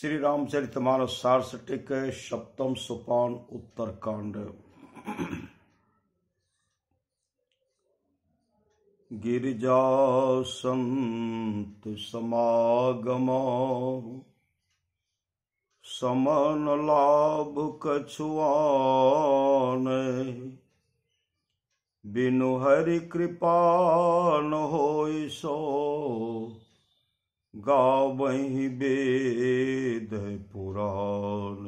श्री रामचरितमानस सारस्वतिक सप्तम सोपान उत्तरकांड। गिरिजा संत समागम समन लाभ कछुआन, बिनु हरि कृपा न होय सो गावहि वेद पुराण।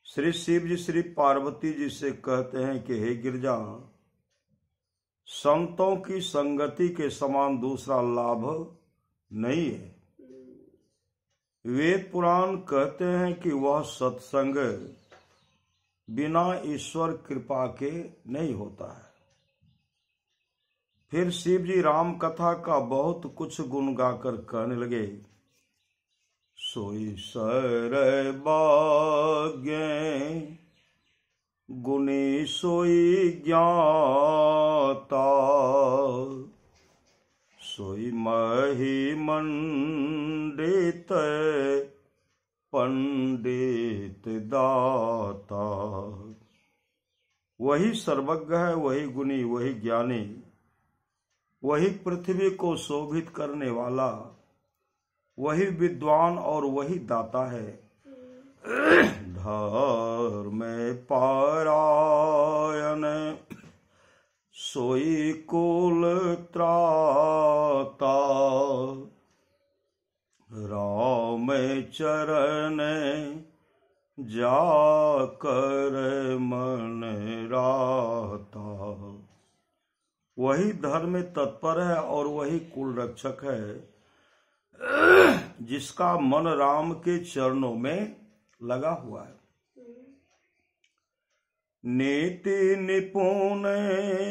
श्री शिव जी श्री पार्वती जी से कहते हैं कि हे गिरिजा, संतों की संगति के समान दूसरा लाभ नहीं है। वेद पुराण कहते हैं कि वह सत्संग बिना ईश्वर कृपा के नहीं होता है। फिर शिव जी राम कथा का बहुत कुछ गुण गाकर कहने लगे। सोई सर भाग्य गुणी सोई ज्ञाता, सोई मही मंडित पंडित दाता। वही सर्वज्ञ है, वही गुणी, वही ज्ञानी, वही पृथ्वी को शोभित करने वाला, वही विद्वान और वही दाता है। धर्म पारायण सोई कुल त्राता, राम चरण जाकर मन राता। वही धर्म में तत्पर है और वही कुल रक्षक है, जिसका मन राम के चरणों में लगा हुआ है। नीति निपुण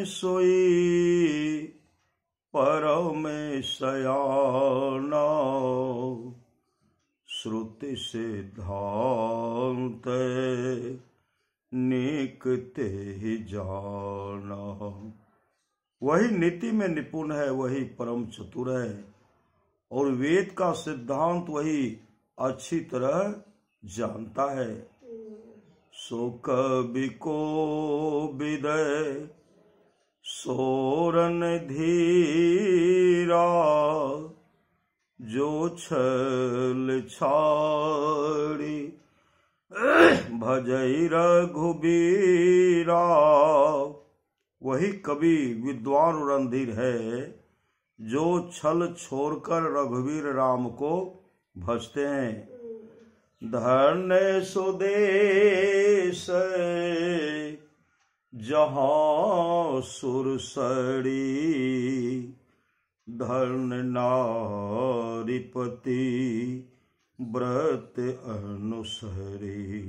सोई परम सयाना, श्रुति सिद्धांत निकते ही जाना। वही नीति में निपुण है, वही परम चतुर है और वेद का सिद्धांत वही अच्छी तरह जानता है। सो कवि को विदय सोरन धीरा, जो छल छाड़ी भजई रघुबीरा। वही कवि विद्वान और रणधीर है, जो छल छोड़कर रघुवीर राम को भजते हैं। धन्य सुदेश जहाँ सुरसरी, धन्य नारीपति व्रत अनुसरी।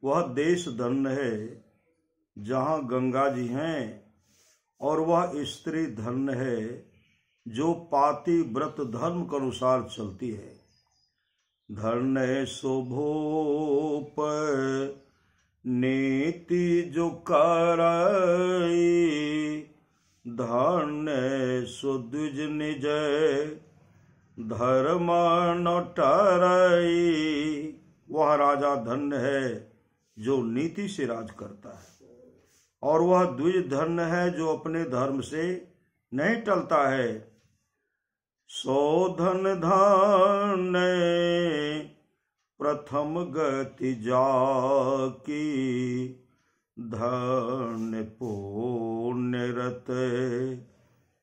वह देश धन्य है जहाँ गंगा जी हैं, और वह स्त्री धन्य है जो पाति व्रत धर्म के अनुसार चलती है। धन्य सुभूप नीति जो करई, धन्य सुद्विज निज धर्म न टरई। वह राजा धन्य है जो नीति से राज करता है, और वह द्विज धन्य है जो अपने धर्म से नहीं टलता है। सो धन धन्य प्रथम गति जाकी, धन्य पुण्यरत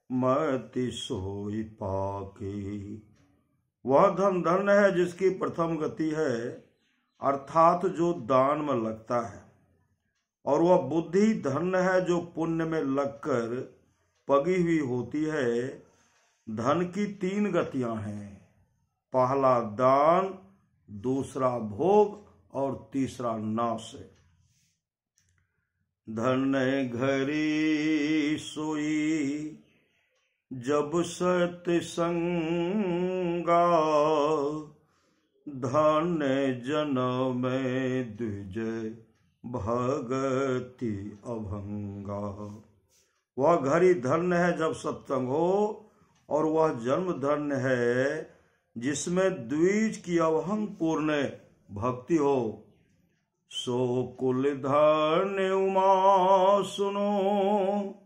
मति सोई पाकी। वह धन धन्य है जिसकी प्रथम गति है, अर्थात जो दान में लगता है, और वह बुद्धि धन्य है जो पुण्य में लगकर पगी हुई होती है। धन की तीन गतियां हैं, पहला दान, दूसरा भोग और तीसरा नाश। धन्य घरी सोई जब सत्संगा, धन्य जन्म में द्विज भगति अभंगा। वह घड़ी धन्य है जब सत्संग हो, और वह जन्म धन्य है जिसमें द्विज की अवहंग पूर्ण भक्ति हो। सो कुल धन्य उमा सुनो,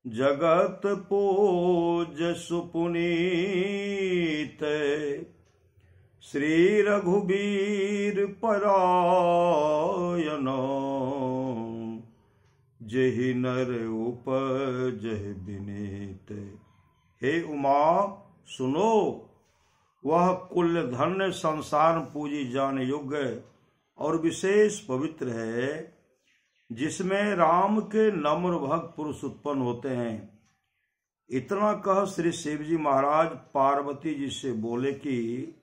जगत पूज सुपुनीत। श्री रघुबीर परायण, जेहि नर उपजहि विनीत। हे उमा सुनो, वह कुल धन्य संसार पूजी जाने योग्य और विशेष पवित्र है, जिसमें राम के नम्र भक्त पुरुष उत्पन्न होते हैं। इतना कह श्री शिव जी महाराज पार्वती जी से बोले कि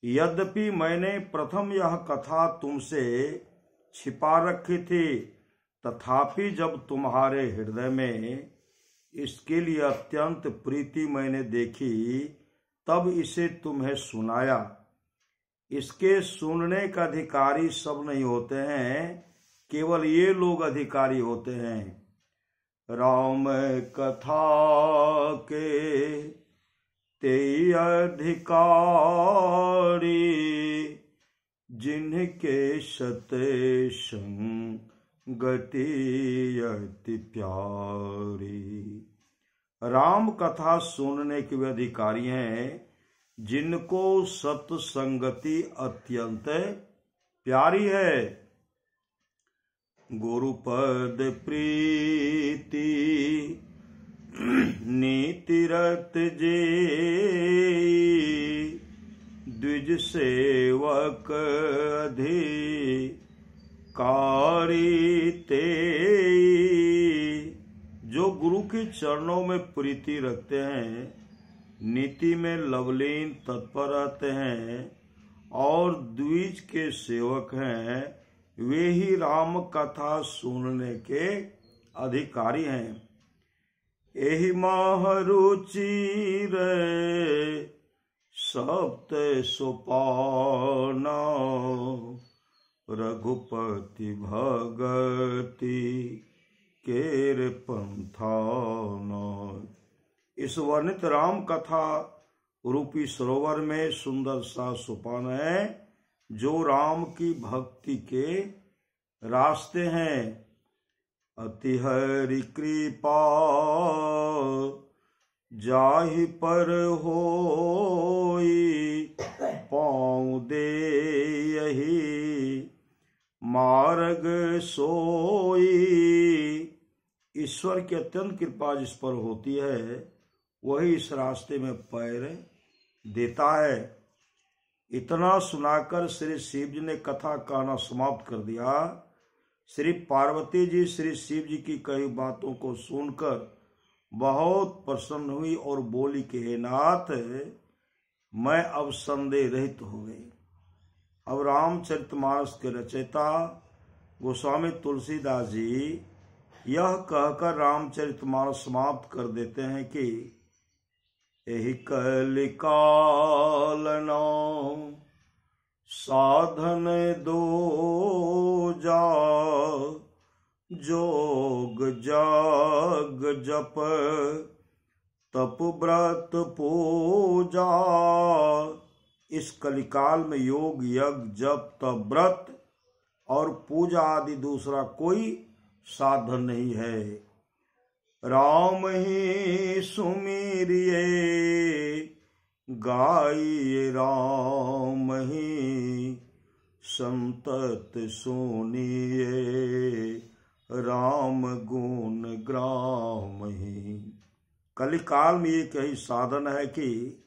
यद्यपि मैंने प्रथम यह कथा तुमसे छिपा रखी थी, तथापि जब तुम्हारे हृदय में इसके लिए अत्यंत प्रीति मैंने देखी, तब इसे तुम्हें सुनाया। इसके सुनने का अधिकारी सब नहीं होते हैं, केवल ये लोग अधिकारी होते हैं। राम कथा के ते अधिकारी, जिनके सते संगति अति प्यारी। राम कथा सुनने के वे अधिकारी हैं जिनको सत्संगति अत्यंत प्यारी है। गुरुपद प्रीति नीति रत जे, द्विज सेवक अधिकारी ते। जो गुरु के चरणों में प्रीति रखते हैं, नीति में लवलीन तत्पर रहते हैं और द्विज के सेवक हैं, वे ही राम कथा सुनने के अधिकारी हैं। एहि महारुचिर सप्त सोपाना, रघुपति भगति केर पंथाना। इस वर्णित राम कथा रूपी सरोवर में सुंदर सा सोपान है, जो राम की भक्ति के रास्ते हैं। अति हरि कृपा जाहि पर होई, पाँव दे यही मार्ग सोई। ईश्वर की अत्यंत कृपा जिस पर होती है, वही इस रास्ते में पैर देता है। इतना सुनाकर श्री शिव जी ने कथा कहना समाप्त कर दिया। श्री पार्वती जी श्री शिव जी की कई बातों को सुनकर बहुत प्रसन्न हुई और बोली कि हे नाथ, मैं अब संदेह रहित हो गई। अब रामचरितमानस के रचयिता गोस्वामी तुलसीदास जी यह कहकर रामचरितमानस समाप्त कर देते हैं कि एहि कलिकाल साधन दो जा, जोग जग जप तप व्रत पूजा। इस कलिकाल में योग यज्ञ जप तप व्रत और पूजा आदि दूसरा कोई साधन नहीं है। राम ही सुमिरिए गाइए, राम ही संतत सुनिए, राम गुण ग्राम ही। कलिकाल में एक ही साधन है कि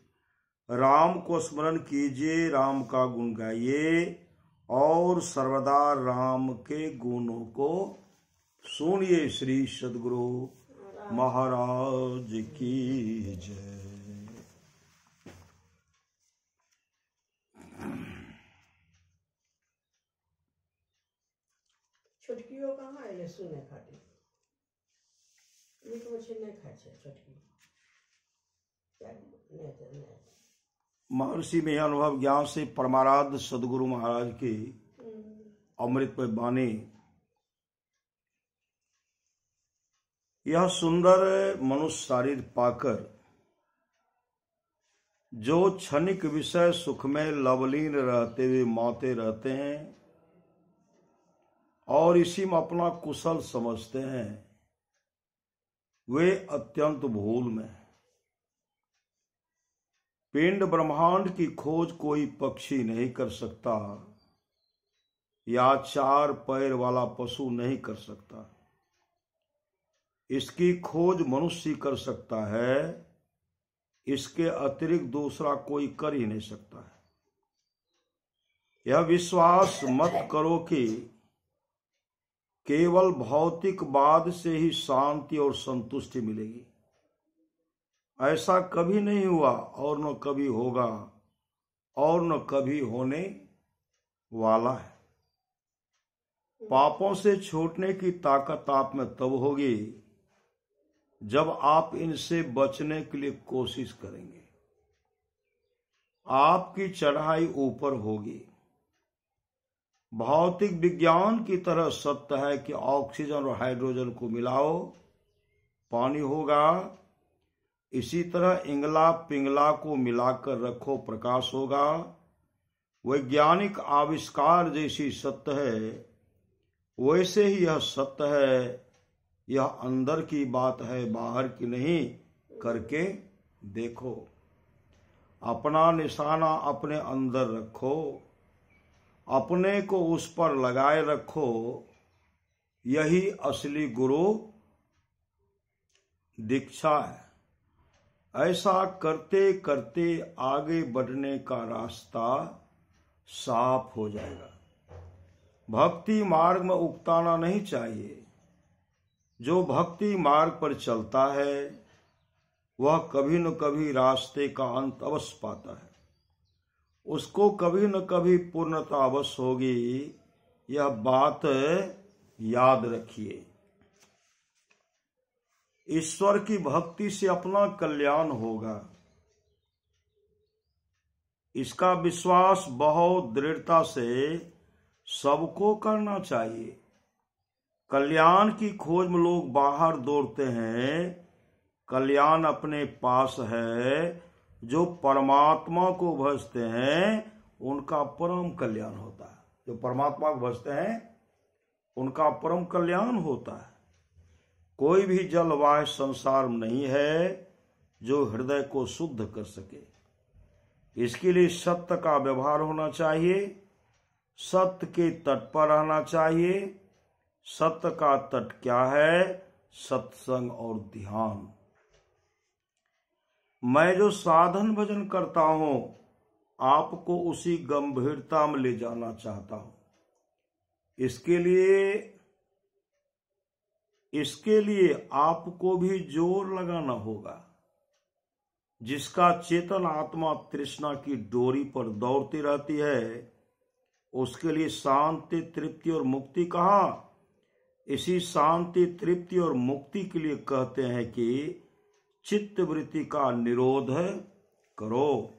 राम को स्मरण कीजिए, राम का गुण गाइए और सर्वदा राम के गुणों को सुनिए। श्री सद्गुरु महाराज की जय। छोटकियो कहाँ एले सुने खातिर? मीट मछली नहीं खाए छे छोटकी। महर्षि में अनुभव ज्ञान से परमाराध्य सद्गुरु महाराज की अमृतमय वाणी। यह सुंदर मनुष्य शरीर पाकर जो क्षणिक विषय सुख में लवलीन रहते हुए माते रहते हैं और इसी में अपना कुशल समझते हैं, वे अत्यंत भूल में हैं। पिंड ब्रह्मांड की खोज कोई पक्षी नहीं कर सकता या 4 पैर वाला पशु नहीं कर सकता। इसकी खोज मनुष्य कर सकता है, इसके अतिरिक्त दूसरा कोई कर ही नहीं सकता है। यह विश्वास मत करो कि केवल भौतिकवाद से ही शांति और संतुष्टि मिलेगी। ऐसा कभी नहीं हुआ और न कभी होगा और न कभी होने वाला है। पापों से छूटने की ताकत आप में तब होगी जब आप इनसे बचने के लिए कोशिश करेंगे। आपकी चढ़ाई ऊपर होगी। भौतिक विज्ञान की तरह सत्य है कि ऑक्सीजन और हाइड्रोजन को मिलाओ, पानी होगा। इसी तरह इंगला पिंगला को मिलाकर रखो, प्रकाश होगा। वैज्ञानिक आविष्कार जैसी सत्य है, वैसे ही यह सत्य है। यह अंदर की बात है, बाहर की नहीं। करके देखो। अपना निशाना अपने अंदर रखो, अपने को उस पर लगाए रखो। यही असली गुरु दीक्षा है। ऐसा करते करते आगे बढ़ने का रास्ता साफ हो जाएगा। भक्ति मार्ग में उकताना नहीं चाहिए। जो भक्ति मार्ग पर चलता है वह कभी न कभी रास्ते का अंत अवश्य पाता है। उसको कभी न कभी पूर्णता अवश्य होगी। यह बात याद रखिए। ईश्वर की भक्ति से अपना कल्याण होगा, इसका विश्वास बहुत दृढ़ता से सबको करना चाहिए। कल्याण की खोज में लोग बाहर दौड़ते हैं। कल्याण अपने पास है। जो परमात्मा को भजते हैं उनका परम कल्याण होता है। जो परमात्मा को भजते हैं उनका परम कल्याण होता है। कोई भी जलवाय संसार में नहीं है जो हृदय को शुद्ध कर सके। इसके लिए सत्य का व्यवहार होना चाहिए, सत्य के तट पर रहना चाहिए। सत्य का तट क्या है? सत्संग और ध्यान। मैं जो साधन भजन करता हूं आपको उसी गंभीरता में ले जाना चाहता हूं। इसके लिए आपको भी जोर लगाना होगा। जिसका चेतन आत्मा तृष्णा की डोरी पर दौड़ती रहती है उसके लिए शांति, तृप्ति और मुक्ति कहाँ? इसी शांति, तृप्ति और मुक्ति के लिए कहते हैं कि चित्त वृत्ति का निरोध करो।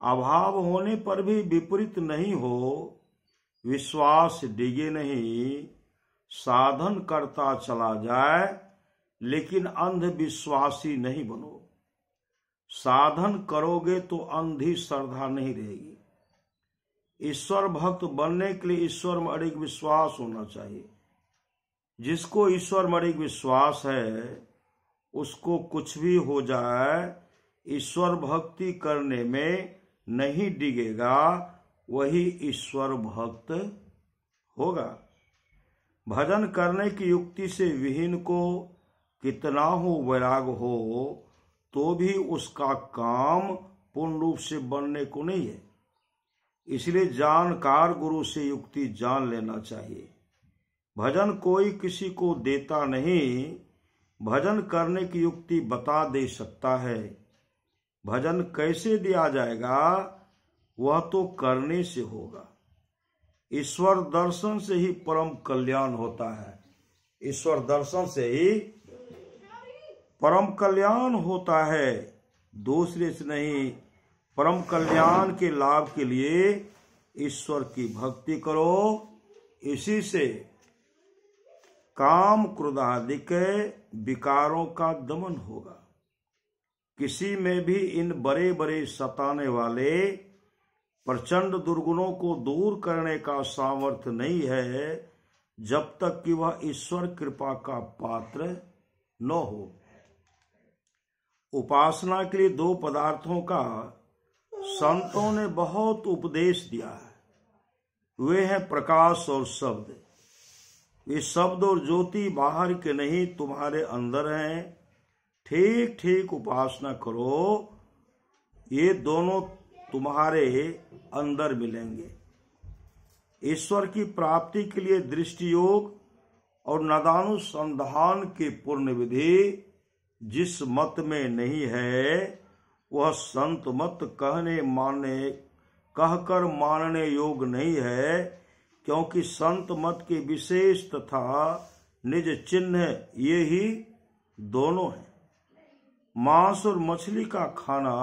अभाव होने पर भी विपरीत नहीं हो, विश्वास डिगे नहीं। साधन करता चला जाए लेकिन अंधविश्वासी नहीं बनो। साधन करोगे तो अंधी श्रद्धा नहीं रहेगी। ईश्वर भक्त बनने के लिए ईश्वर में अडिग विश्वास होना चाहिए। जिसको ईश्वर में अडिग विश्वास है उसको कुछ भी हो जाए ईश्वर भक्ति करने में नहीं डिगेगा, वही ईश्वर भक्त होगा। भजन करने की युक्ति से विहीन को कितना हो वैराग हो तो भी उसका काम पूर्ण रूप से बनने को नहीं है। इसलिए जानकार गुरु से युक्ति जान लेना चाहिए। भजन कोई किसी को देता नहीं, भजन करने की युक्ति बता दे सकता है। भजन कैसे दिया जाएगा वह तो करने से होगा। ईश्वर दर्शन से ही परम कल्याण होता है। ईश्वर दर्शन से ही परम कल्याण होता है, दूसरे से नहीं। परम कल्याण के लाभ के लिए ईश्वर की भक्ति करो। इसी से काम, क्रोध आदि के विकारों का दमन होगा। किसी में भी इन बड़े बड़े सताने वाले प्रचंड दुर्गुणों को दूर करने का सामर्थ्य नहीं है जब तक कि वह ईश्वर कृपा का पात्र न हो। उपासना के लिए दो पदार्थों का संतों ने बहुत उपदेश दिया है। वे हैं प्रकाश और शब्द। ये शब्द और ज्योति बाहर के नहीं, तुम्हारे अंदर हैं। ठीक ठीक उपासना करो, ये दोनों तुम्हारे अंदर मिलेंगे। ईश्वर की प्राप्ति के लिए दृष्टि योग और नदानुसंधान की पूर्ण विधि जिस मत में नहीं है वह संत मत कहकर मानने योग नहीं है, क्योंकि संत मत के विशेष तथा निज चिन्ह ये ही दोनों हैं। मांस और मछली का खाना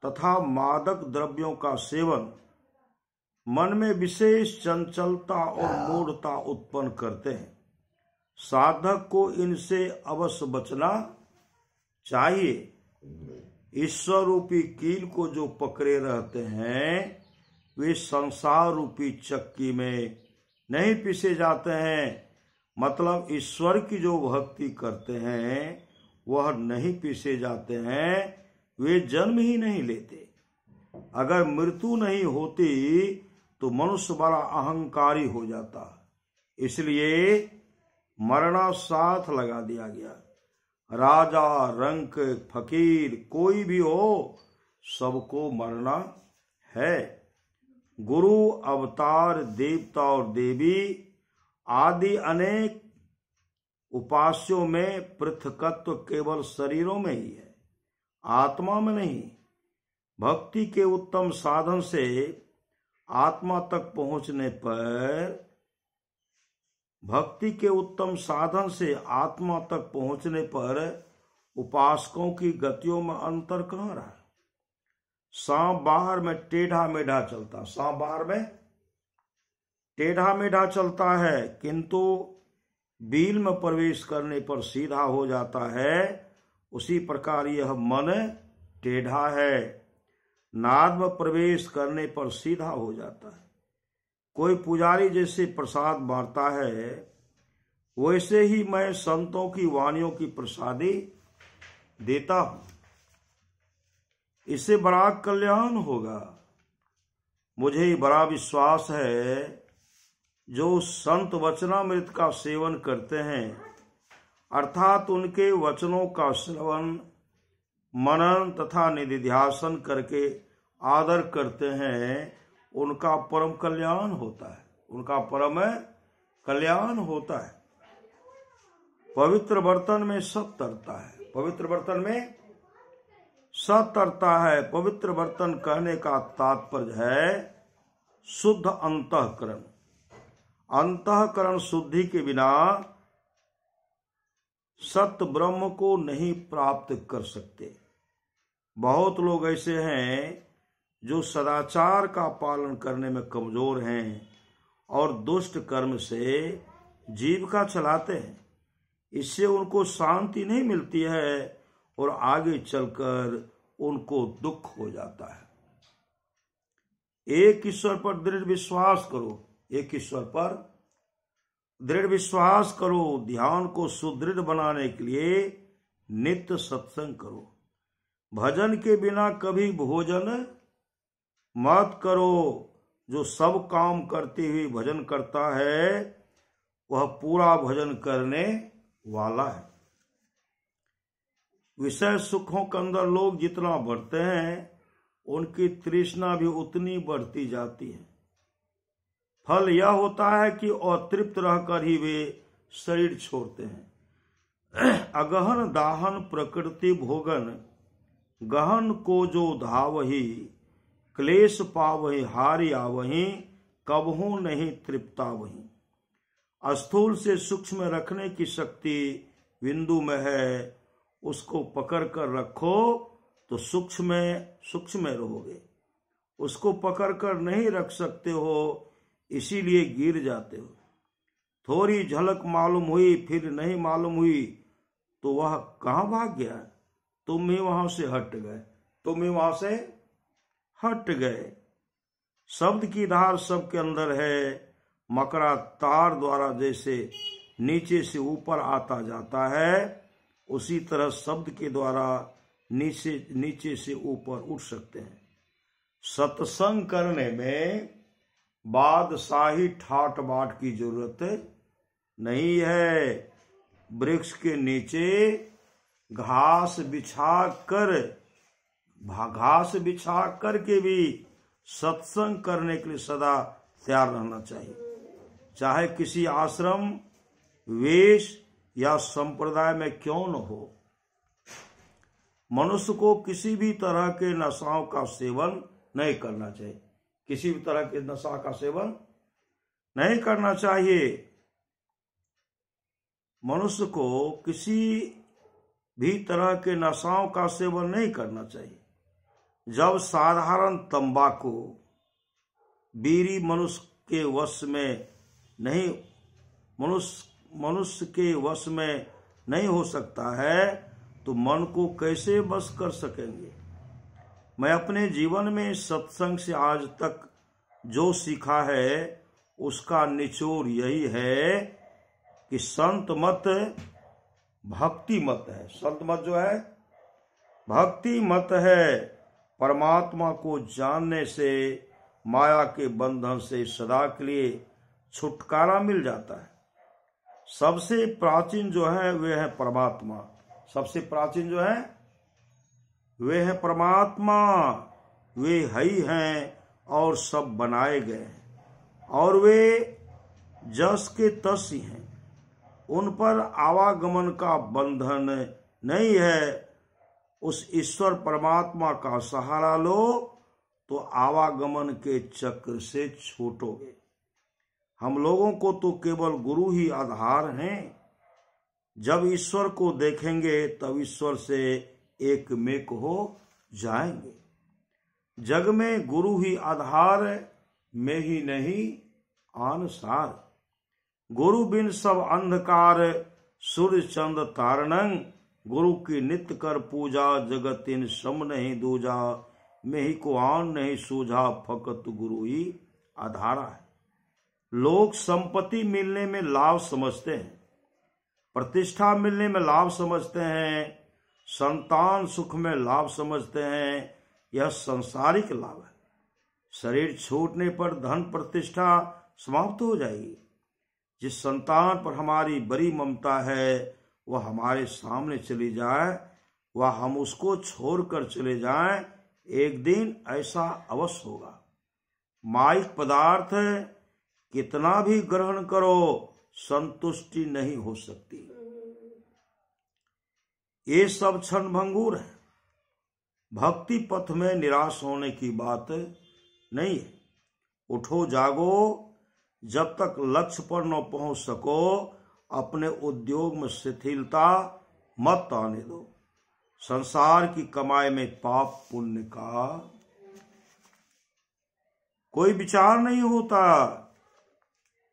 तथा मादक द्रव्यों का सेवन मन में विशेष चंचलता और मूढ़ता उत्पन्न करते हैं। साधक को इनसे अवश्य बचना चाहिए। ईश्वर रूपी कील को जो पकड़े रहते हैं वे संसार रूपी चक्की में नहीं पीसे जाते हैं। मतलब ईश्वर की जो भक्ति करते हैं वह नहीं पीसे जाते हैं, वे जन्म ही नहीं लेते। अगर मृत्यु नहीं होती तो मनुष्य बड़ा अहंकारी हो जाता, इसलिए मरना साथ लगा दिया गया। राजा, रंक, फकीर कोई भी हो, सबको मरना है। गुरु, अवतार, देवता और देवी आदि अनेक उपास्यों में पृथकत्व केवल शरीरों में ही है, आत्मा में नहीं। भक्ति के उत्तम साधन से आत्मा तक पहुंचने पर उपासकों की गतियों में अंतर कहाँ रहा। सांप बाहर में टेढ़ा मेढ़ा चलता, सांप बाहर में टेढ़ा मेढ़ा चलता है, किंतु बील में प्रवेश करने पर सीधा हो जाता है। उसी प्रकार यह मन टेढ़ा है, नाद में प्रवेश करने पर सीधा हो जाता है। कोई पुजारी जैसे प्रसाद बांटता है, वैसे ही मैं संतों की वाणियों की प्रसादी देता हूं। इससे बड़ा कल्याण होगा। मुझे बड़ा विश्वास है जो संत वचनामृत का सेवन करते हैं, अर्थात उनके वचनों का श्रवण, मनन तथा निधिध्यासन करके आदर करते हैं, उनका परम कल्याण होता है। उनका परम कल्याण होता है। पवित्र बर्तन में सत तरता है। पवित्र बर्तन में सत तरता है। पवित्र बर्तन कहने का तात्पर्य है शुद्ध अंतःकरण। अंतःकरण शुद्धि के बिना सत्य ब्रह्म को नहीं प्राप्त कर सकते। बहुत लोग ऐसे हैं जो सदाचार का पालन करने में कमजोर हैं और दुष्ट कर्म से जीविका चलाते हैं। इससे उनको शांति नहीं मिलती है और आगे चलकर उनको दुख हो जाता है। एक ईश्वर पर दृढ़ विश्वास करो। एक ईश्वर पर दृढ़ विश्वास करो। ध्यान को सुदृढ़ बनाने के लिए नित्य सत्संग करो। भजन के बिना कभी भोजन मत करो। जो सब काम करते हुए भजन करता है वह पूरा भजन करने वाला है। विषय सुखों के अंदर लोग जितना बढ़ते हैं उनकी तृष्णा भी उतनी बढ़ती जाती है। फल यह होता है कि अतृप्त रहकर ही वे शरीर छोड़ते हैं। अगहन दाहन प्रकृति भोगन, गहन को जो धावही, क्लेश पावही हारि आवही, कबहू नहीं तृप्ता वही। स्थूल से सूक्ष्म रखने की शक्ति बिंदु में है, उसको पकड़ कर रखो तो सूक्ष्म में रहोगे। उसको पकड़ कर नहीं रख सकते हो, इसीलिए गिर जाते हो। थोड़ी झलक मालूम हुई फिर नहीं मालूम हुई तो वह कहाँ भाग गया। तुम ही वहां से हट गए, तुम ही वहां से हट गए। शब्द की धार सबके अंदर है, मकड़ा तार द्वारा जैसे नीचे से ऊपर आता जाता है, उसी तरह शब्द के द्वारा नीचे से ऊपर उठ सकते हैं। सत्संग करने में बादशाही ठाट बाट की जरूरत नहीं है। वृक्ष के नीचे घास बिछा करके भी सत्संग करने के लिए सदा तैयार रहना चाहिए। चाहे किसी आश्रम, वेश या संप्रदाय में क्यों न हो, मनुष्य को किसी भी तरह के नशाओं का सेवन नहीं करना चाहिए। किसी भी तरह के नशा का सेवन नहीं करना चाहिए। मनुष्य को किसी भी तरह के नशाओं का सेवन नहीं करना चाहिए। जब साधारण तंबाकू, बीड़ी मनुष्य के वश में नहीं हो सकता है, तो मन को कैसे बस कर सकेंगे। मैं अपने जीवन में सत्संग से आज तक जो सीखा है उसका निचोड़ यही है कि संत मत भक्ति मत है। संत मत जो है भक्ति मत है। परमात्मा को जानने से माया के बंधन से सदा के लिए छुटकारा मिल जाता है। सबसे प्राचीन जो है वे है परमात्मा। सबसे प्राचीन जो है वे है परमात्मा। वे ही हैं और सब बनाए गए हैं और वे जस के तस ही हैं। उन पर आवागमन का बंधन नहीं है। उस ईश्वर परमात्मा का सहारा लो तो आवागमन के चक्र से छूटोगे। हम लोगों को तो केवल गुरु ही आधार हैं। जब ईश्वर को देखेंगे तब ईश्वर से एकमेक हो जाएंगे। जग में गुरु ही आधार, में ही नहीं आन सार। गुरु बिन सब अंधकार, सूर्य चंद तारणंग। गुरु की नित्य कर पूजा, जगतिन सम नहीं दूजा। में ही को आन नहीं सूझा, फकत गुरु ही आधारा है। लोग संपत्ति मिलने में लाभ समझते हैं, प्रतिष्ठा मिलने में लाभ समझते हैं, संतान सुख में लाभ समझते हैं। यह संसारिक लाभ है। शरीर छूटने पर धन प्रतिष्ठा समाप्त हो जाएगी। जिस संतान पर हमारी बड़ी ममता है वह हमारे सामने चली जाए, वह हम उसको छोड़कर चले जाएं, एक दिन ऐसा अवश्य होगा। माइक पदार्थ कितना भी ग्रहण करो संतुष्टि नहीं हो सकती। ये सब क्षण भंगुर है। भक्ति पथ में निराश होने की बात नहीं है। उठो जागो, जब तक लक्ष्य पर न पहुंच सको अपने उद्योग में शिथिलता मत आने दो। संसार की कमाई में पाप पुण्य का कोई विचार नहीं होता,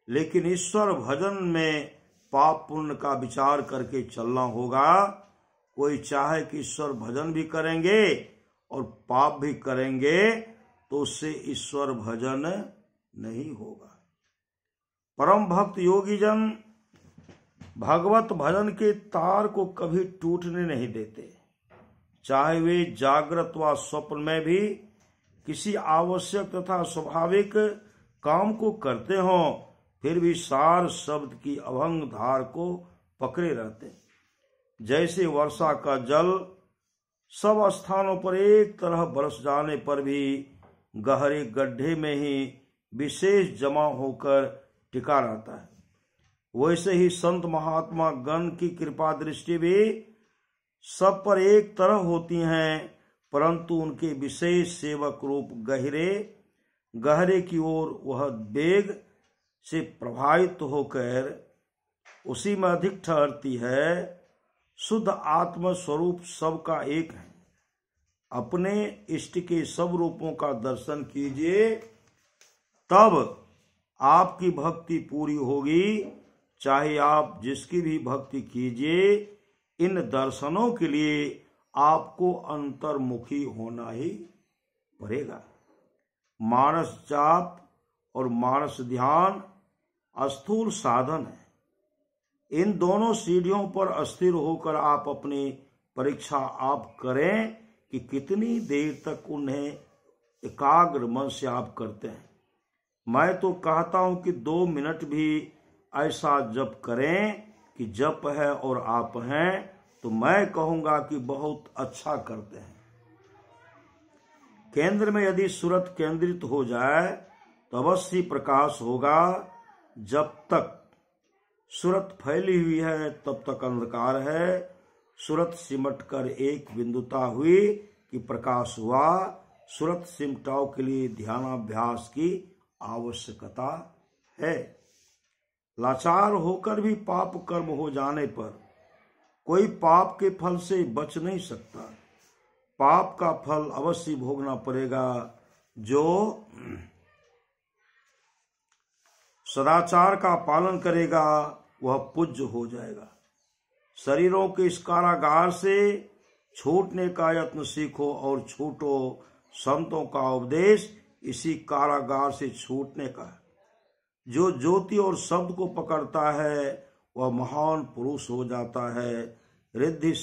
लेकिन ईश्वर भजन में पाप पुण्य का विचार करके चलना होगा। कोई चाहे कि ईश्वर भजन भी करेंगे और पाप भी करेंगे तो उससे ईश्वर भजन नहीं होगा। परम भक्त योगी जन भगवत भजन के तार को कभी टूटने नहीं देते। चाहे वे जागृत व स्वप्न में भी किसी आवश्यक तथा स्वाभाविक काम को करते हों, फिर भी सार शब्द की अभंग धार को पकड़े रहते। जैसे वर्षा का जल सब स्थानों पर एक तरह बरस जाने पर भी गहरे गड्ढे में ही विशेष जमा होकर टिका रहता है, वैसे ही संत महात्मा गण की कृपा दृष्टि भी सब पर एक तरह होती हैं, परंतु उनके विशेष सेवक रूप गहरे की ओर वह वेग से प्रभावित होकर उसी में अधिक ठहरती है। शुद्ध आत्म स्वरूप सबका एक है। अपने इष्ट के सब रूपों का दर्शन कीजिए, तब आपकी भक्ति पूरी होगी। चाहे आप जिसकी भी भक्ति कीजिए, इन दर्शनों के लिए आपको अंतर्मुखी होना ही पड़ेगा। मानस जाप और मानस ध्यान स्थूल साधन है। इन दोनों सीढ़ियों पर अस्थिर होकर आप अपनी परीक्षा आप करें कि कितनी देर तक उन्हें एकाग्र मन से आप करते हैं। मैं तो कहता हूं कि 2 मिनट भी ऐसा जप करें कि जप है और आप हैं, तो मैं कहूंगा कि बहुत अच्छा करते हैं। केंद्र में यदि सूरत केंद्रित हो जाए तो अवश्य प्रकाश होगा। जब तक सूरत फैली हुई है तब तक अंधकार है। सूरत सिमट कर एक बिंदुता हुई कि प्रकाश हुआ। सूरत सिमटाव के लिए ध्यानाभ्यास की आवश्यकता है। लाचार होकर भी पाप कर्म हो जाने पर कोई पाप के फल से बच नहीं सकता। पाप का फल अवश्य भोगना पड़ेगा। जो सदाचार का पालन करेगा वह पूज्य हो जाएगा। शरीरों के इस कारागार से छूटने का यत्न सीखो और छूटो। संतों का उपदेश इसी कारागार से छूटने का है। जो ज्योति और शब्द को पकड़ता है वह महान पुरुष हो जाता है। रिद्धि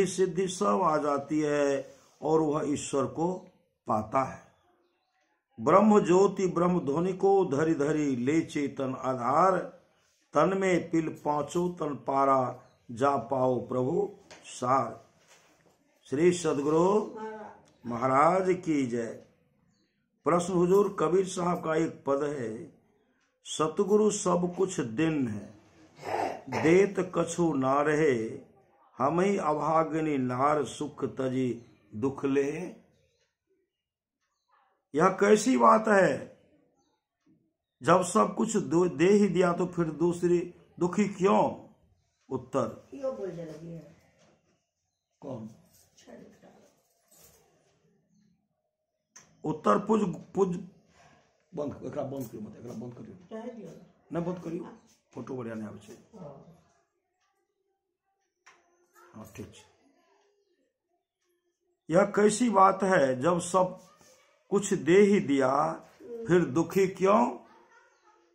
सिद्धि सब आ जाती है और वह ईश्वर को पाता है। ब्रह्म ज्योति ब्रह्म ध्वनि को धरी धरी ले चेतन आधार। तन में पिल पांचों तन पारा जा पाओ प्रभु सार। श्री सदगुरु महाराज की जय। प्रश्न हुजूर कबीर साहब का एक पद है, सतगुरु सब कुछ दिन है देत कछु ना रहे। हम ही अभागिनी नार सुख तजी दुख ले। यह कैसी बात है? जब सब कुछ दे ही दिया तो फिर दूसरी दुखी क्यों? उत्तर क्यों बोल लगी है? कौन? उत्तर पुज बंद करियो मत, एकरा बंद करियो नहीं, बंद करियो। फोटो बढ़िया नहीं आवे छे। हाँ ठीक है। यह कैसी बात है? जब सब कुछ दे ही दिया फिर दुखी क्यों?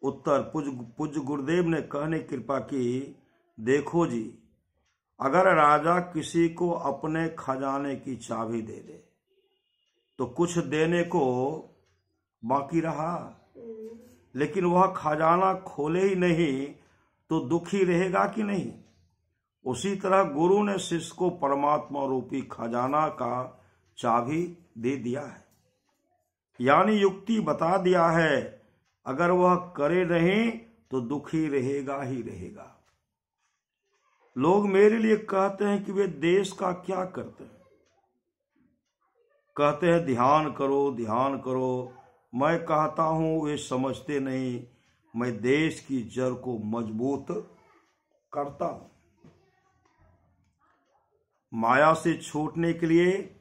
उत्तर पूज्य गुरुदेव ने कहने कृपा की, देखो जी, अगर राजा किसी को अपने खजाने की चाबी दे दे तो कुछ देने को बाकी रहा, लेकिन वह खजाना खोले ही नहीं तो दुखी रहेगा कि नहीं? उसी तरह गुरु ने शिष्य को परमात्मा रूपी खजाना का चाबी दे दिया है, यानी युक्ति बता दिया है। अगर वह करे नहीं तो दुखी रहेगा ही रहेगा। लोग मेरे लिए कहते हैं कि वे देश का क्या करते हैं। कहते हैं ध्यान करो ध्यान करो। मैं कहता हूं वे समझते नहीं, मैं देश की जड़ को मजबूत करता हूं। माया से छूटने के लिए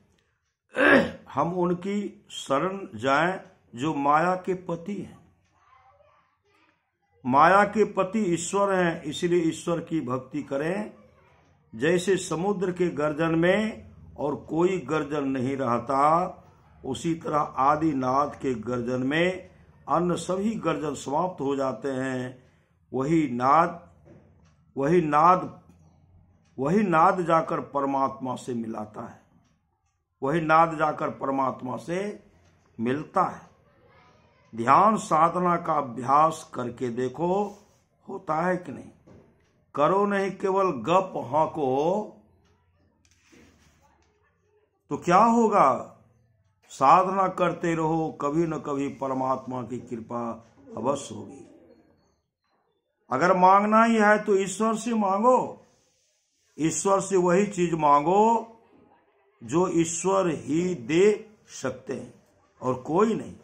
हम उनकी शरण जाएं जो माया के पति हैं। माया के पति ईश्वर हैं, इसलिए ईश्वर की भक्ति करें। जैसे समुद्र के गर्जन में और कोई गर्जन नहीं रहता, उसी तरह आदिनाथ के गर्जन में अन्य सभी गर्जन समाप्त हो जाते हैं। वही नाद जाकर परमात्मा से मिलाता है, वही नाद जाकर परमात्मा से मिलता है। ध्यान साधना का अभ्यास करके देखो, होता है कि नहीं? करो नहीं, केवल गप हांको तो क्या होगा? साधना करते रहो, कभी न कभी परमात्मा की कृपा अवश्य होगी। अगर मांगना ही है तो ईश्वर से मांगो। ईश्वर से वही चीज मांगो जो ईश्वर ही दे सकते हैं और कोई नहीं।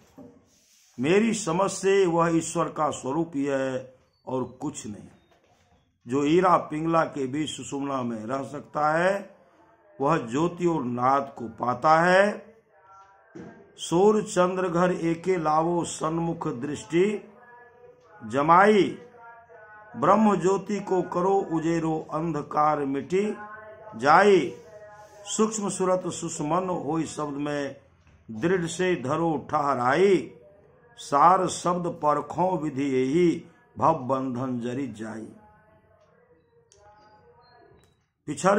मेरी समझ से वह ईश्वर का स्वरूप ही है और कुछ नहीं। जो हीरा पिंगला के बीच सुषुम्ना में रह सकता है वह ज्योति और नाद को पाता है। सूर्य चंद्र घर एके लावो सन्मुख दृष्टि जमाई। ब्रह्म ज्योति को करो उजेरो अंधकार मिटी। जाई। सूक्ष्म सुरत सुषमन होई शब्द में दृढ़ से धरो ठहराई। सार शब्द परखों विधि यही भव बंधन जरी जाई। पिछड़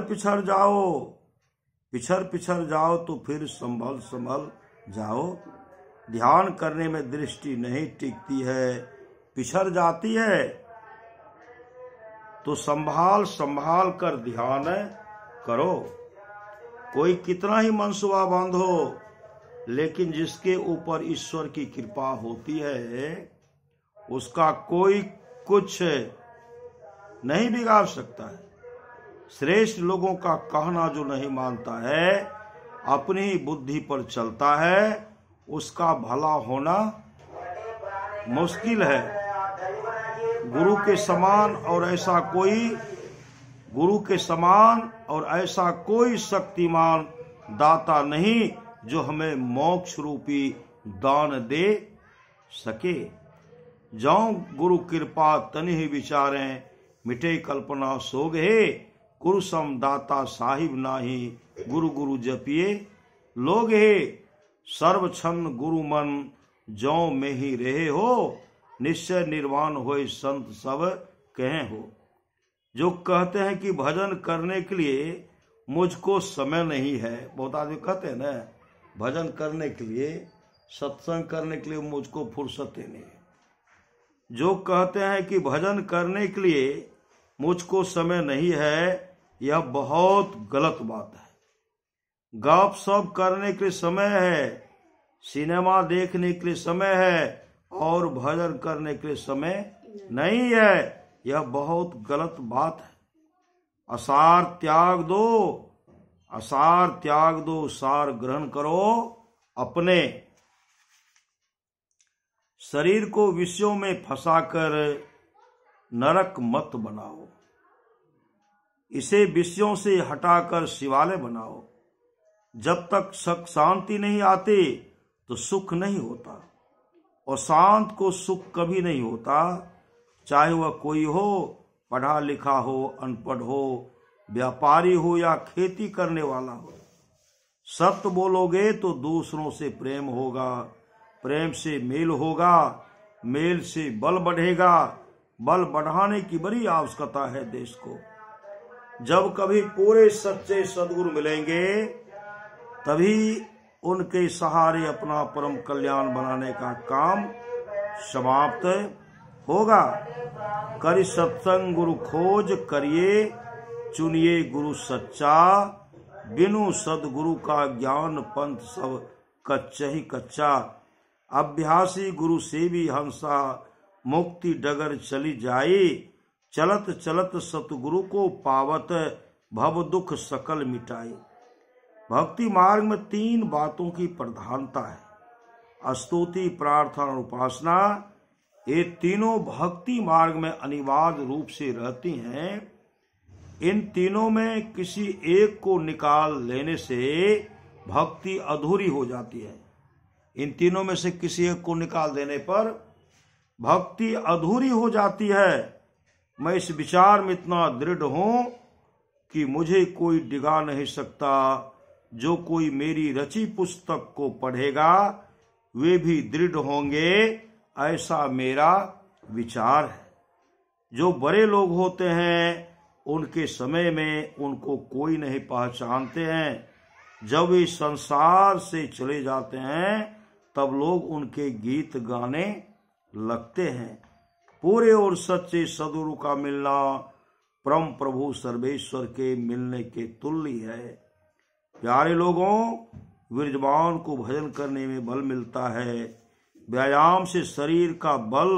पिछड़ जाओ तो फिर संभल जाओ। ध्यान करने में दृष्टि नहीं टिकती है, पिछड़ जाती है, तो संभाल कर ध्यान करो। कोई कितना ही मनसुबा बंद हो, लेकिन जिसके ऊपर ईश्वर की कृपा होती है उसका कोई कुछ नहीं बिगाड़ सकता है। श्रेष्ठ लोगों का कहना जो नहीं मानता है, अपनी ही बुद्धि पर चलता है, उसका भला होना मुश्किल है। गुरु के समान और ऐसा कोई शक्तिमान दाता नहीं जो हमें मोक्ष रूपी दान दे सके। जाऊं गुरु कृपा तनि ही विचारें, मिटे कल्पना सोग हे। गुरु सम दाता साहिब नाही, गुरु गुरु जपिए लोग हे। सर्व छन्न गुरु मन जौ में ही रहे हो, निश्चय निर्वाण होए संत सब कहे हो। जो कहते हैं कि भजन करने के लिए मुझको समय नहीं है, बहुत आदमी कहते हैं ना भजन करने के लिए, सत्संग करने के लिए मुझको फुर्सत ही नहीं है। जो कहते हैं कि भजन करने के लिए मुझको समय नहीं है, यह बहुत गलत बात है। गप सप करने के लिए समय है, सिनेमा देखने के लिए समय है, और भजन करने के लिए समय नहीं है, यह बहुत गलत बात है। असार त्याग दो, सार ग्रहण करो। अपने शरीर को विषयों में फंसाकर नरक मत बनाओ। इसे विषयों से हटाकर शिवालय बनाओ। जब तक शांति नहीं आती तो सुख नहीं होता, और शांत को सुख कभी नहीं होता, चाहे वह कोई हो, पढ़ा लिखा हो, अनपढ़ हो, व्यापारी हो या खेती करने वाला हो। सत्य बोलोगे तो दूसरों से प्रेम होगा, प्रेम से मेल होगा, मेल से बल बढ़ेगा। बल बढ़ाने की बड़ी आवश्यकता है देश को। जब कभी पूरे सच्चे सद्गुरु मिलेंगे, तभी उनके सहारे अपना परम कल्याण बनाने का काम समाप्त होगा। करि सत्संग गुरु खोज करिए, चुनिए गुरु सच्चा। बिनु सदगुरु का ज्ञान पंथ सब कच्चा ही कच्चा। अभ्यासी गुरु से भी हंसा, मुक्ति डगर चली जाई। चलत चलत सतगुरु को पावत, भव दुख सकल मिटाई। भक्ति मार्ग में 3 बातों की प्रधानता है, स्तुति, प्रार्थना और उपासना। ये तीनों भक्ति मार्ग में अनिवार्य रूप से रहती हैं। इन तीनों में किसी एक को निकाल लेने से भक्ति अधूरी हो जाती है। इन तीनों में से किसी एक को निकाल देने पर भक्ति अधूरी हो जाती है। मैं इस विचार में इतना दृढ़ हूं कि मुझे कोई डिगा नहीं सकता। जो कोई मेरी रची पुस्तक को पढ़ेगा वे भी दृढ़ होंगे, ऐसा मेरा विचार है। जो बड़े लोग होते हैं उनके समय में उनको कोई नहीं पहचानते हैं। जब वे संसार से चले जाते हैं तब लोग उनके गीत गाने लगते हैं। पूरे और सच्चे सद्गुरु का मिलना परम प्रभु सर्वेश्वर के मिलने के तुल्य है। प्यारे लोगों, विराजमान को भजन करने में बल मिलता है। व्यायाम से शरीर का बल,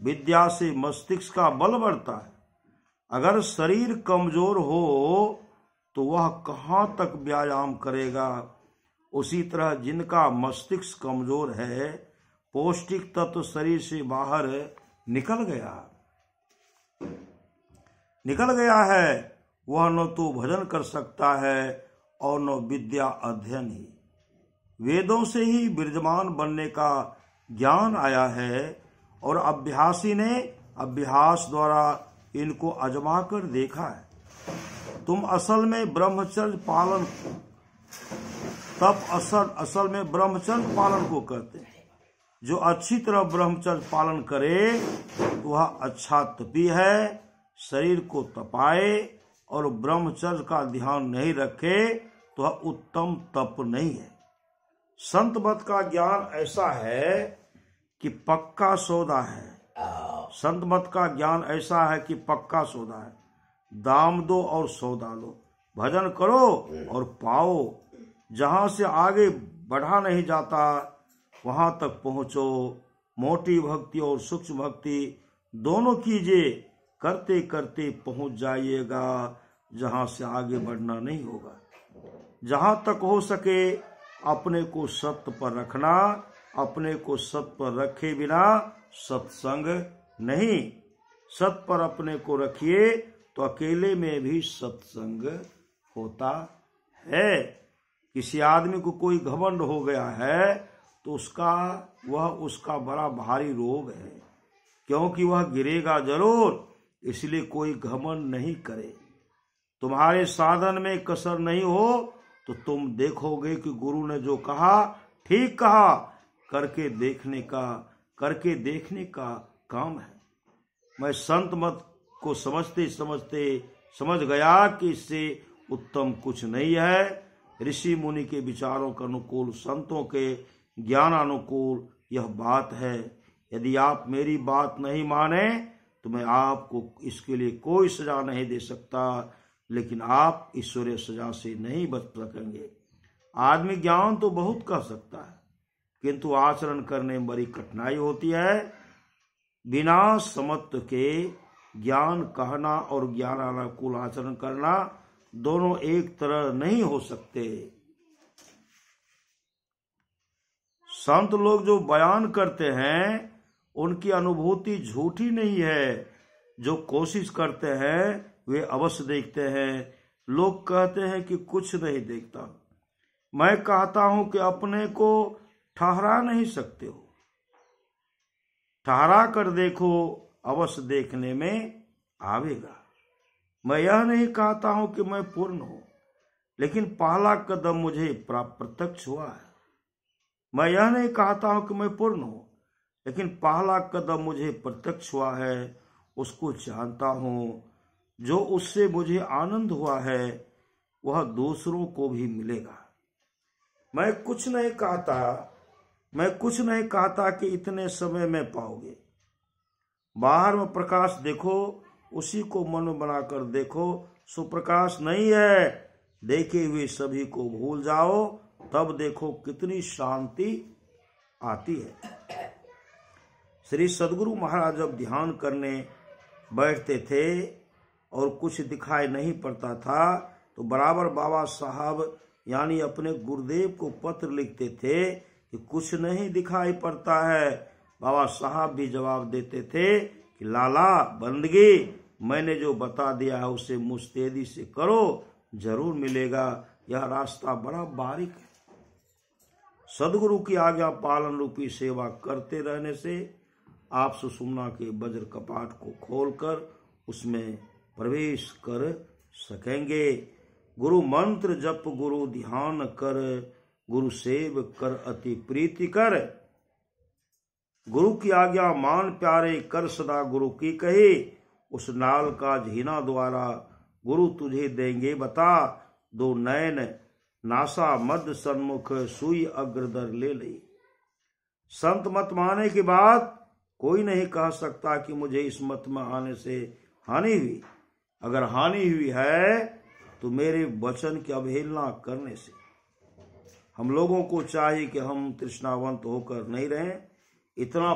विद्या से मस्तिष्क का बल बढ़ता है। अगर शरीर कमजोर हो तो वह कहाँ तक व्यायाम करेगा। उसी तरह जिनका मस्तिष्क कमजोर है, पौष्टिक तत्व शरीर से बाहर निकल गया है, वह न तो भजन कर सकता है और न विद्या अध्ययन ही। वेदों से ही विराजमान बनने का ज्ञान आया है, और अभ्यासी ने अभ्यास द्वारा इनको आजमा कर देखा है। तुम असल में ब्रह्मचर्य पालन, तब असल में ब्रह्मचर्य पालन को कहते हैं। जो अच्छी तरह ब्रह्मचर्य पालन करे तो वह अच्छा तपी है, शरीर को तपाए, और ब्रह्मचर्य का ध्यान नहीं रखे तो वह उत्तम तप नहीं है। संत मत का ज्ञान ऐसा है कि पक्का सौदा है। संत मत का ज्ञान ऐसा है कि पक्का सौदा है। दाम दो और सौदा लो, भजन करो और पाओ। जहां से आगे बढ़ा नहीं जाता वहां तक पहुंचो। मोटी भक्ति और सूक्ष्म भक्ति दोनों कीजिए, करते करते पहुंच जाइएगा जहां से आगे बढ़ना नहीं होगा। जहां तक हो सके अपने को सत्य पर रखना, अपने को सत्य पर रखे बिना सत्संग नहीं। सत्य पर अपने को रखिए तो अकेले में भी सत्संग होता है। किसी आदमी को कोई घमंड हो गया है तो उसका बड़ा भारी रोग है, क्योंकि वह गिरेगा जरूर, इसलिए कोई घमंड नहीं करे। तुम्हारे साधन में कसर नहीं हो तो तुम देखोगे कि गुरु ने जो कहा ठीक कहा। करके देखने का काम है। मैं संत मत को समझते समझते समझ गया कि इससे उत्तम कुछ नहीं है। ऋषि मुनि के विचारों के अनुकूल, संतों के ज्ञान अनुकूल यह बात है। यदि आप मेरी बात नहीं माने तो मैं आपको इसके लिए कोई सजा नहीं दे सकता, लेकिन आप ईश्वरीय सजा से नहीं बच सकेंगे। आदमी ज्ञान तो बहुत कह सकता है, किंतु आचरण करने में बड़ी कठिनाई होती है। बिना समत्व के ज्ञान कहना और ज्ञानानुकूल आचरण करना दोनों एक तरह नहीं हो सकते। संत लोग जो बयान करते हैं उनकी अनुभूति झूठी नहीं है। जो कोशिश करते हैं वे अवश्य देखते हैं। लोग कहते हैं कि कुछ नहीं देखता। मैं कहता हूं कि अपने को ठहरा नहीं सकते हो। ठहरा कर देखो, अवश्य देखने में आवेगा। मैं यह नहीं कहता हूं कि मैं पूर्ण हूं, लेकिन पहला कदम मुझे प्रत्यक्ष हुआ है। मैं यह नहीं कहता हूं कि मैं पूर्ण हूं, लेकिन पहला कदम मुझे प्रत्यक्ष हुआ है। उसको जानता हूं। जो उससे मुझे आनंद हुआ है वह दूसरों को भी मिलेगा। मैं कुछ नहीं कहता कि इतने समय में पाओगे। बाहर में प्रकाश देखो, उसी को मन में बनाकर देखो। सुप्रकाश नहीं है। देखे हुए सभी को भूल जाओ, तब देखो कितनी शांति आती है। श्री सद्गुरु महाराज जब ध्यान करने बैठते थे और कुछ दिखाई नहीं पड़ता था तो बराबर बाबा साहब यानी अपने गुरुदेव को पत्र लिखते थे कि कुछ नहीं दिखाई पड़ता है। बाबा साहब भी जवाब देते थे कि लाला बंदगी, मैंने जो बता दिया है उसे मुस्तैदी से करो, जरूर मिलेगा। यह रास्ता बड़ा बारीक है। सदगुरु की आज्ञा पालन रूपी सेवा करते रहने से आप सुषुम्ना के वज्र कपाट को खोलकर उसमें प्रवेश कर सकेंगे। गुरु मंत्र जप, गुरु ध्यान कर, गुरु सेव कर अति प्रीति कर। गुरु की आज्ञा मान प्यारे, कर सदा गुरु की कही। उस नाल का झीना द्वारा गुरु तुझे देंगे बता। दो नयन नासा मध्य सन्मुख, सुई अग्रदर ले ली। संत मत माने के बाद कोई नहीं कह सकता कि मुझे इस मत में आने से हानि हुई। अगर हानि हुई है तो मेरे वचन की अवहेलना करने से। हम लोगों को चाहिए कि हम तृष्णावंत होकर नहीं रहें, इतना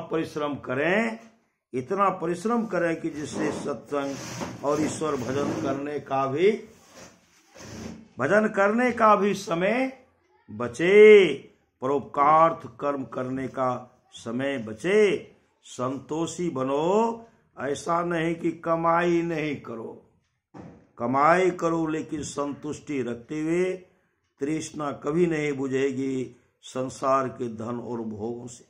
परिश्रम करें कि जिससे सत्संग और ईश्वर भजन करने का भी समय बचे, परोपकार कर्म करने का समय बचे। संतोषी बनो, ऐसा नहीं कि कमाई नहीं करो। कमाई करो लेकिन संतुष्टि रखते हुए। तृष्णा कभी नहीं बुझेगी संसार के धन और भोगों से।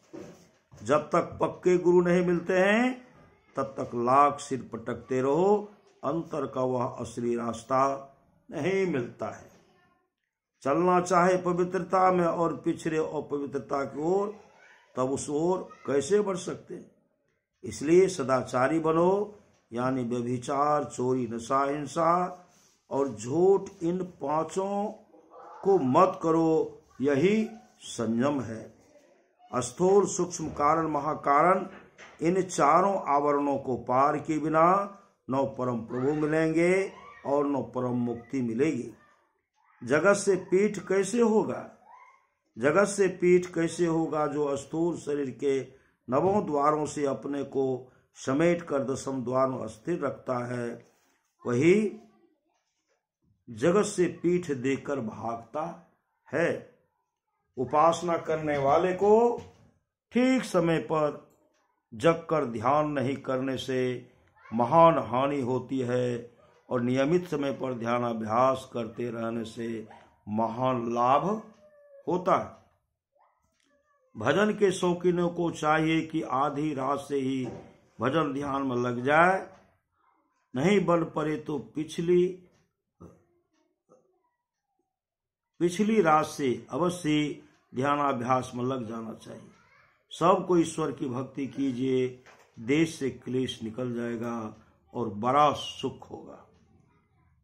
जब तक पक्के गुरु नहीं मिलते हैं तब तक लाख सिर पटकते रहो। अंतर का वह असली रास्ता नहीं मिलता है। चलना चाहे पवित्रता में और पिछड़े अपवित्रता की ओर, तब उस ओर कैसे बढ़ सकते? इसलिए सदाचारी बनो, यानी व्यभिचार, चोरी, नशा, हिंसा और झूठ, इन पांचों को मत करो, यही संयम है। स्थूल, सूक्ष्म, कारण, महाकारण, इन चारों आवरणों को पार किए बिना न परम प्रभु मिलेंगे और न परम मुक्ति मिलेगी। जगत से पीठ कैसे होगा? जगत से पीठ कैसे होगा? जो स्थूल शरीर के नवों द्वारों से अपने को समेट कर दसम द्वार में स्थिर रखता है, वही जगत से पीठ देकर भागता है। उपासना करने वाले को ठीक समय पर जग कर ध्यान नहीं करने से महान हानि होती है और नियमित समय पर ध्यानाभ्यास करते रहने से महान लाभ होता है। भजन के शौकीनों को चाहिए कि आधी रात से ही भजन ध्यान में लग जाए, नहीं बन पड़े तो पिछली रात से अवश्य ध्यानाभ्यास में लग जाना चाहिए। सबको ईश्वर की भक्ति कीजिए, देश से क्लेश निकल जाएगा और बड़ा सुख होगा।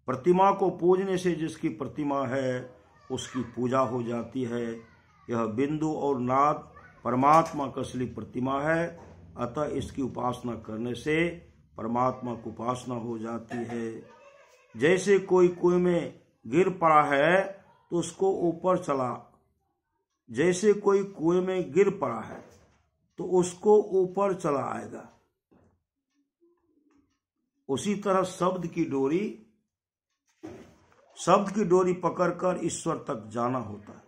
प्रतिमा को पूजने से जिसकी प्रतिमा है उसकी पूजा हो जाती है। यह बिंदु और नाद परमात्मा का असली प्रतिमा है, अतः इसकी उपासना करने से परमात्मा की उपासना हो जाती है। जैसे कोई कुएं में गिर पड़ा है तो उसको ऊपर चला, जैसे कोई कुएं में गिर पड़ा है तो उसको ऊपर चला आएगा, उसी तरह शब्द की डोरी पकड़कर ईश्वर तक जाना होता है।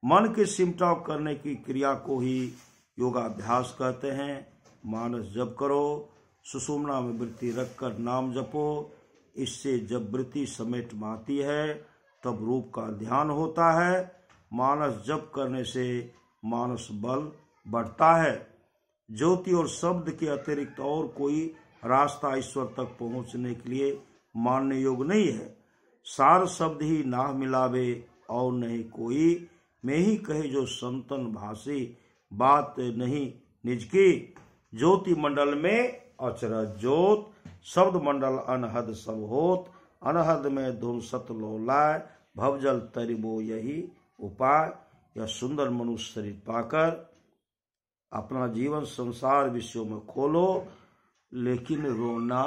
मन के सिमटाव करने की क्रिया को ही योगाभ्यास कहते हैं। मानस जप करो, सुषुम्ना में वृत्ति रखकर नाम जपो। इससे जब वृत्ति समेट माती है तब रूप का ध्यान होता है। मानस जप करने से मानस बल बढ़ता है। ज्योति और शब्द के अतिरिक्त और कोई रास्ता ईश्वर तक पहुंचने के लिए मानने योग्य नहीं है। सार शब्द ही नाह मिलावे और नहीं कोई, मैं ही कहे जो संतन भाषी, बात नहीं निज की। ज्योति मंडल में अचरज जोत, शब्द मंडल अनहद सब होत। अनहद में धुन सत लोलाय, भवजल तरिबो यही उपाय। यह सुंदर मनुष्य शरीर पाकर अपना जीवन संसार विषयों में खोलो, लेकिन रोना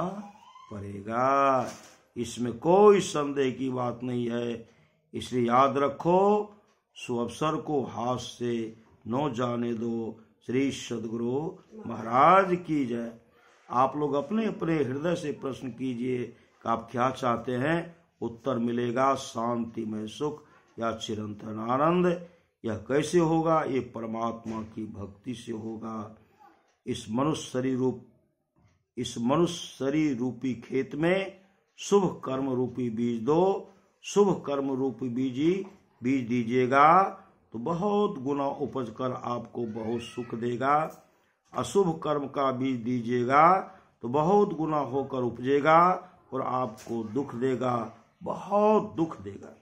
पड़ेगा, इसमें कोई संदेह की बात नहीं है। इसलिए याद रखो, सुअवसर को हाथ से न जाने दो। श्री सद्गुरु महाराज की जय। आप लोग अपने अपने हृदय से प्रश्न कीजिए कि आप क्या चाहते हैं, उत्तर मिलेगा। शांतिमय सुख या चिरंतन आनंद, यह कैसे होगा? ये परमात्मा की भक्ति से होगा। इस मनुष्य शरीर रूपी खेत में शुभ कर्म रूपी बीज दो। शुभ कर्म रूपी बीज दीजिएगा तो बहुत गुना उपज कर आपको बहुत सुख देगा। अशुभ कर्म का बीज दीजिएगा तो बहुत गुना होकर उपजेगा और आपको दुख देगा, बहुत दुख देगा।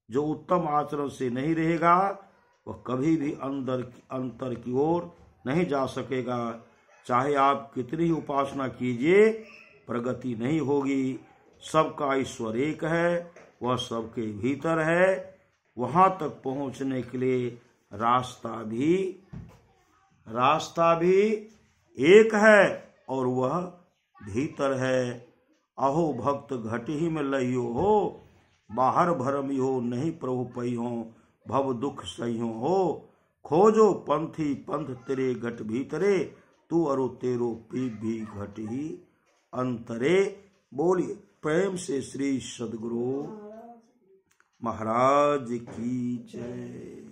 जो उत्तम आचरण से नहीं रहेगा वह कभी भी अंतर की ओर नहीं जा सकेगा। चाहे आप कितनी ही उपासना कीजिए, प्रगति नहीं होगी। सबका ईश्वर एक है, वह सबके भीतर है। वहां तक पहुंचने के लिए रास्ता भी एक है और वह भीतर है। अहो भक्त घट ही में लइयो हो, बाहर भरम हो नहीं प्रभु पइहो, भव दुख सहियो हो। खोजो पंथी पंथ तेरे घट भीतरे, तू अरु तेरो पी भी घट ही अंतरे। बोलिए प्रेम से श्री सद्गुरु महाराज की जय।